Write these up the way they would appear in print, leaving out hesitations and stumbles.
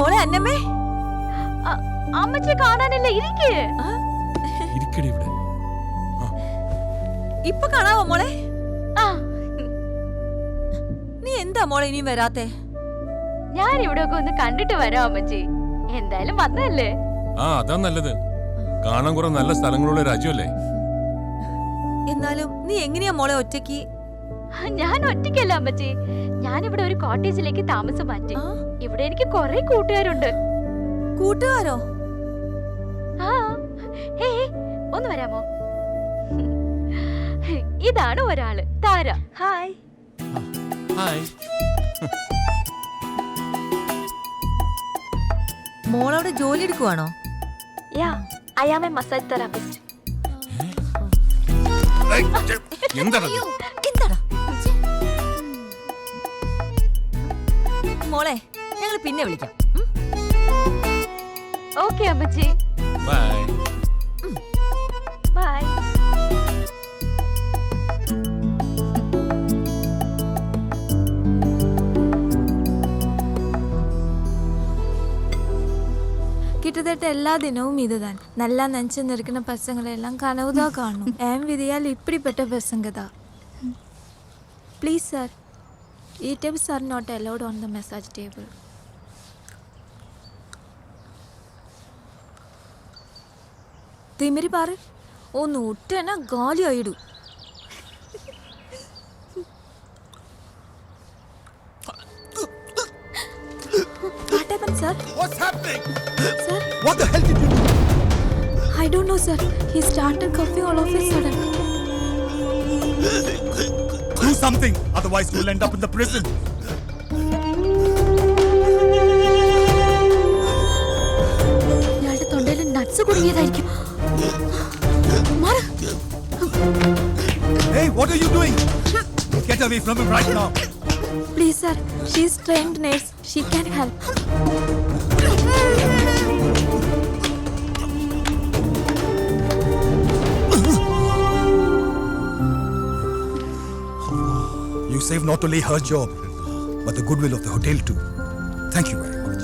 മോളെ അന്നമ്മേ, അമ്മച്ചി കാണാനല്ല ഇരിക്കേ. ഇപ്പൊ കാണാവോ മോളെ? നീ എന്താ മോളെ ഇനിയും വരാത്തെ? ഞാൻ ഇവിടെ ഒക്കെ ഒന്ന് കണ്ടിട്ട് വരാം അമ്മച്ചി. എന്തായാലും വന്നല്ലേ. അതാ നല്ലത്. കാണാൻ കുറെ നല്ല സ്ഥലങ്ങളുള്ള രാജ്യമല്ലേ. എന്നാലും നീ എങ്ങനെയാ മോളെ ഒറ്റയ്ക്ക്? ഞാൻ ഒറ്റയ്ക്കല്ല അമ്മച്ചി. ഞാൻ ഇവിടെ ഒരു കോട്ടേജിലേക്ക് താമസം മാറ്റി. ഇവിടെ എനിക്ക് കുറെ കൂട്ടുകാരുണ്ട്. കൂട്ടുകാരോ? ഒന്ന് വരാമോ? ഇതാണ് ഒരാള്, താര. ഹായ്. മോളവിടെ ജോലി എടുക്കുവാണോ? I am a massage therapist. മോളെ ഞങ്ങൾ പിന്നെ വിളിക്കാം. ഓക്കേ അമ്മച്ചി. ബൈ. ബൈ. கிட்டத்தட்ட எல்லா தினமும் இதுதான். நல்லா நினச்சின்னு இருக்கிற பசங்களை எல்லாம் கனவு தான் காணும். என் விதியால் இப்படிப்பட்ட பசங்க தான். Please sir, e-tips are not allowed on the massage table. Thimiri പാറ് ഒന്ന് ഒറ്റന ഗാലി ആയിടൂ. What happened, sir? What's happening? Sir? What the hell did you do? I don't know, sir. He started coughing all of a sudden. Do something, otherwise you'll end up in the prison. ഇയാളുടെ തൊണ്ടയിൽ nuts കുടുങ്ങിയതായിരിക്കും. Hey, what are you doing? Get away from him right now. Please, sir. She's trained nurse. She can help. You saved not only her job, but the goodwill of the hotel too. Thank you very much.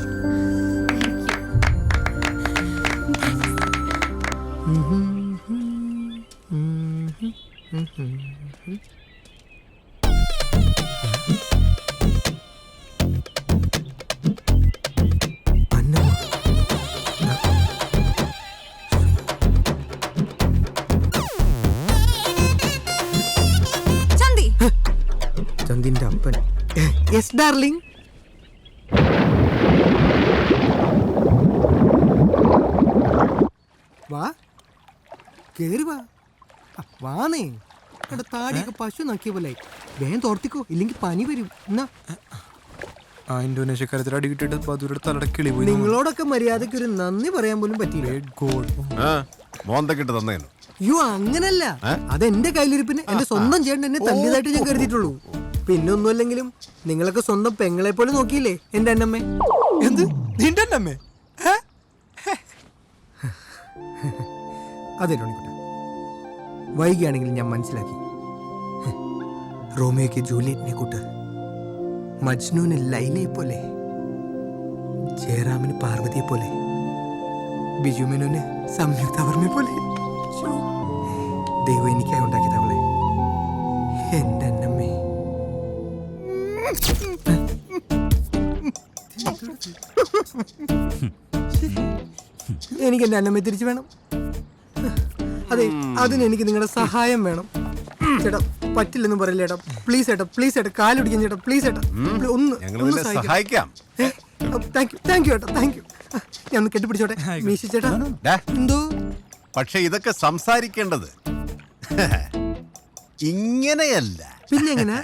ചന്ദിന്റെ അപ്പൻ. Yes darling. വാ, കേറി വാ. വാന്നേ. എന്റെ താടിയൊക്കെ പശു നക്കിയ പോലെ. വേഗം തോർത്തിക്കോ, ഇല്ലെങ്കിൽ പനി വരും. എന്നാ ഇന്തോനേഷ്യക്കാരത്തിൽ അടി കിട്ടിയിട്ട് ദൂരെ തലടക്കിളി പോയി. നിങ്ങളോടൊക്കെ മര്യാദക്ക് ഒരു നന്ദി പറയാൻ പോലും പറ്റിയില്ല. അയ്യോ അങ്ങനല്ല, അതെന്റെ കയ്യിലിരിപ്പിന് എന്റെ സ്വന്തം ചേട്ടൻ എന്നെ തല്ലിയതായിട്ട് ഞാൻ കരുതിയിട്ടുള്ളൂ. പിന്നെ ഒന്നുമല്ലെങ്കിലും നിങ്ങളൊക്കെ സ്വന്തം പെങ്ങളെ പോലെ നോക്കിയില്ലേ എന്റെ അന്നമ്മേ. എന്ത് നിന്റെ അന്നമ്മേ? അതെ ടോണിക്കുട്ട, വൈകിയാണെങ്കിലും ഞാൻ മനസ്സിലാക്കി. റോമിയോക്ക് ജൂലിയറ്റിനെ കൂട്ട്, മജ്നുവിന് ലൈലയെ പോലെ, ജയറാമിന് പാർവതിയെ പോലെ, ബിജുമേനോന് സംയുക്ത വർമ്മയെ പോലെ. ദൈവം എനിക്കായി ഉണ്ടാക്കിയതവളെ, എന്റെ അന്നമ്മേ. എനിക്ക് എന്റെ അന്നമ്മയെ തിരിച്ചു വേണം. അതെ, അതിന് എനിക്ക് നിങ്ങളുടെ സഹായം വേണം. ചേട്ടാ പറ്റില്ലെന്നും പറയില്ല ചേട്ടാ. പ്ലീസ് ചേട്ടാ, പ്ലീസ് ചേട്ടാ, കാലുപിടിക്കാൻ ചേട്ടാ, പ്ലീസ് ചേട്ടാ, ഒന്ന് സഹായിക്കാം. താങ്ക് യു ചേട്ടാ, താങ്ക് യു. ഞാൻ ഒന്ന് കെട്ടിപ്പിടിച്ചോട്ടെ. മീശ ചേട്ടാ. എന്തോ പക്ഷെ ഇതൊക്കെ സംസാരിക്കേണ്ടത് ഇങ്ങനെയല്ല. പിന്നെ എങ്ങനെ?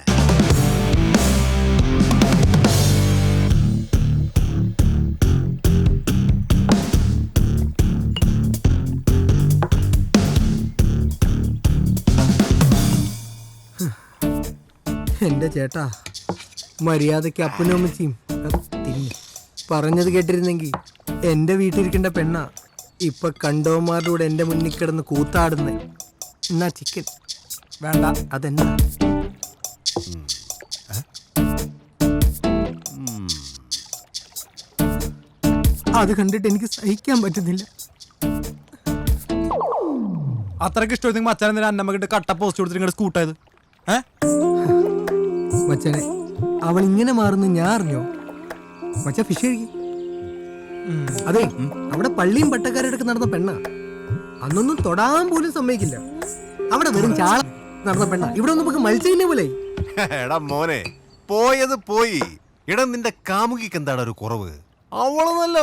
എന്റെ ചേട്ടാ, മര്യാദയ്ക്ക് അപ്പനും അമ്മച്ചിയും പറഞ്ഞത് കേട്ടിരുന്നെങ്കിൽ എന്റെ വീട്ടിലിരിക്കേണ്ട പെണ്ണ ഇപ്പൊ കണ്ടവന്മാരുടെ കൂടെ എന്റെ മുന്നിൽ കിടന്ന് കൂത്താടുന്നേ. എന്നാ ചിക്കൻ വേണ്ട, അതെന്നാ? അത് കണ്ടിട്ട് എനിക്ക് സഹിക്കാൻ പറ്റുന്നില്ല. അത്രയ്ക്ക് ഇഷ്ടം മച്ചാൻ അന്നമ്മക്കിട്ട് കട്ട പോസ്റ്റ് കൊടുത്തിട്ട് നിങ്ങളുടെ സ്കൂട്ടായത്. മച്ചാനെ അവൾ ഇങ്ങനെ മാറുന്ന ഞാൻ അറിഞ്ഞോ? മച്ചാ ഫിഷ് കഴിക്കും. അതെ, അവിടെ പള്ളിയും പട്ടക്കാരെടുക്ക് നടന്ന പെണ്ണാ. അന്നൊന്നും തൊടാൻ പോലും സമ്മതിക്കില്ല. അവിടെ വെറും ചാള നടന്ന പെണ്ണ. ഇവിടെ ഒന്നും നമുക്ക് മത്സ്യം പോലെ. എടാ മോനെ, പോയത് പോയി. എടാ നിന്റെ കാമുകിക്ക് എന്താണ് ഒരു കുറവ്? അവള് നല്ല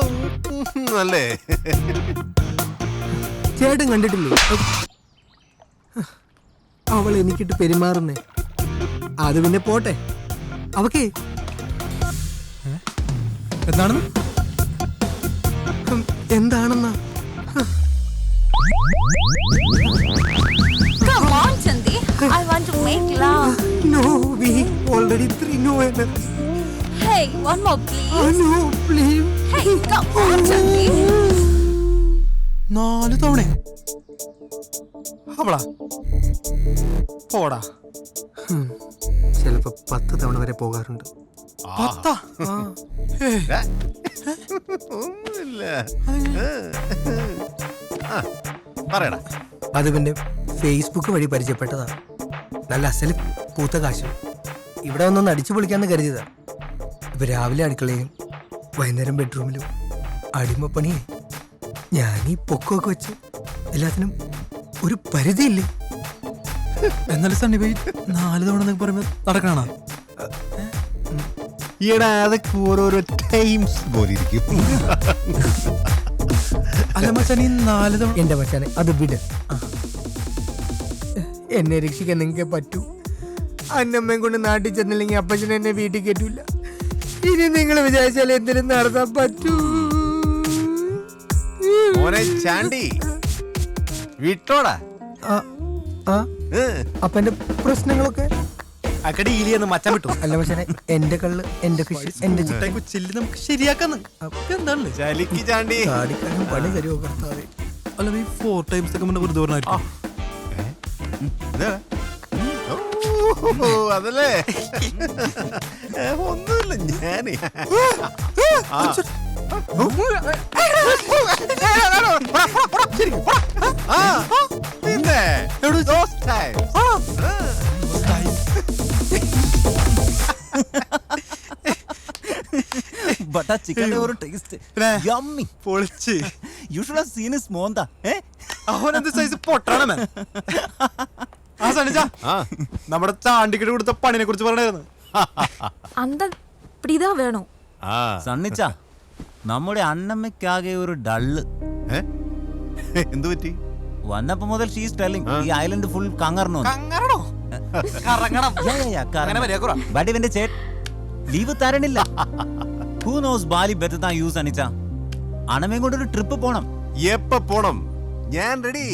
അല്ലേ? ചേട്ടൻ കണ്ടിട്ടില്ലേ അവൾ എനിക്കിട്ട് പെരുമാറുന്നേ? അത് പിന്നെ പോട്ടെ, അവക്കേ എന്താണെന്ന് എന്താണെന്നാ? Come on, Chandi. I want to make love. No, we already 3 no energy. Hey, one more, please. No, please. Hey, come on, Chandi. 4 തവണ അവളാ പോടാ. ചിലപ്പോ 10 തവണ വരെ പോകാറുണ്ട്. 10? ഒന്നുമില്ല. പറയടാ. അത് പിന്നെ ഫേസ്ബുക്ക് വഴി പരിചയപ്പെട്ടതാ. നല്ല അസല് പൂത്ത കാശ്. ഇവിടെ ഒന്നൊന്ന് അടിച്ചു പൊളിക്കാന്ന് കരുതിയതാ. ഇപ്പൊ രാവിലെ അടുക്കളയിലും വൈകുന്നേരം ബെഡ്റൂമിലും അടിമപ്പണിയെ. ഞാൻ ഈ പൊക്കമൊക്കെ വെച്ച് എല്ലാത്തിനും ഒരു പരിധിയില്ലേ? എന്നാലും സണ്ണി പോയി 4 തവണ എന്നൊക്കെ പറയുമ്പോ നടക്കണ. ഈടാ അതൊക്കെ ഓരോരോ ടൈംസ് പോലെ ഇരിക്കും. അല്ല മച്ചാൻ ഈ 4 തവണ എന്റെ മച്ചാനെ അത് വിട്. എന്നെ രക്ഷിക്കാൻ നിങ്ങൾക്ക് പറ്റൂ. അന്നമ്മയും കൊണ്ട് നാട്ടിൽ ചെന്നില്ലെങ്കിൽ അപ്പച്ചൻ എന്നെ വീട്ടിൽ കയറ്റൂല. ഇനി നിങ്ങൾ വിചാരിച്ചാൽ എന്തിനും നടത്താൻ പറ്റൂ. മോനെ ചാണ്ടി വിട്ടോടാ. അപ്പൊ എന്റെ പ്രശ്നങ്ങളൊക്കെ അക്കടിയിലെന്ന് മച്ചാൻ വിട്ടു. അല്ല മച്ചാനെ, എന്റെ കള്ള്, എന്റെ ഫിഷ്, എന്റെ ചിട്ട ചില്ലി നമുക്ക് ശരിയാക്കാന്ന്. എന്താണ് ചലിക്ക് ചാണ്ടി. ചാടിക്കാനും പണി തരുമോ കർത്താവേ? അല്ല ഈ 4 ടൈംസ് ഒക്കെ വെറുതെ പറഞ്ഞായിരിക്കും. അതല്ലേ ഒന്നുമില്ല. ഞാനേ പിന്നെ But a chicken or taste yummy. പൊളിച്ച്. You should have seen his monda. അവനെന്ത് സൈസ് പൊട്ടാണ്. ആ സണിച്ചാ നമ്മുടെ ചാണ്ടിക്കിട്ട് കൊടുത്ത പണിനെ കുറിച്ച് പറഞ്ഞായിരുന്നു. அந்த இப்படிதான் வேணும். സണ്ണിച്ച നമ്മുടെ അന്നമ്മയ്ക്കാകെ ഒരു ഡള്ള്. എന്തു പറ്റി? വന്നപ്പോ മുതൽ ഷീസ് ടെല്ലിംഗ് ഈ ഐലൻഡ് ഫുൾ കങ്ങറണോ. ബട്ട് ഇവന്റെ ചേട്ടൻ ലീവ് തരണില്ല. Who knows Bali better than you സണ്ണിച്ച? അണമയും കൊണ്ടൊരു ട്രിപ്പ് പോണം. എപ്പ പോണം? ഞാൻ റെഡി.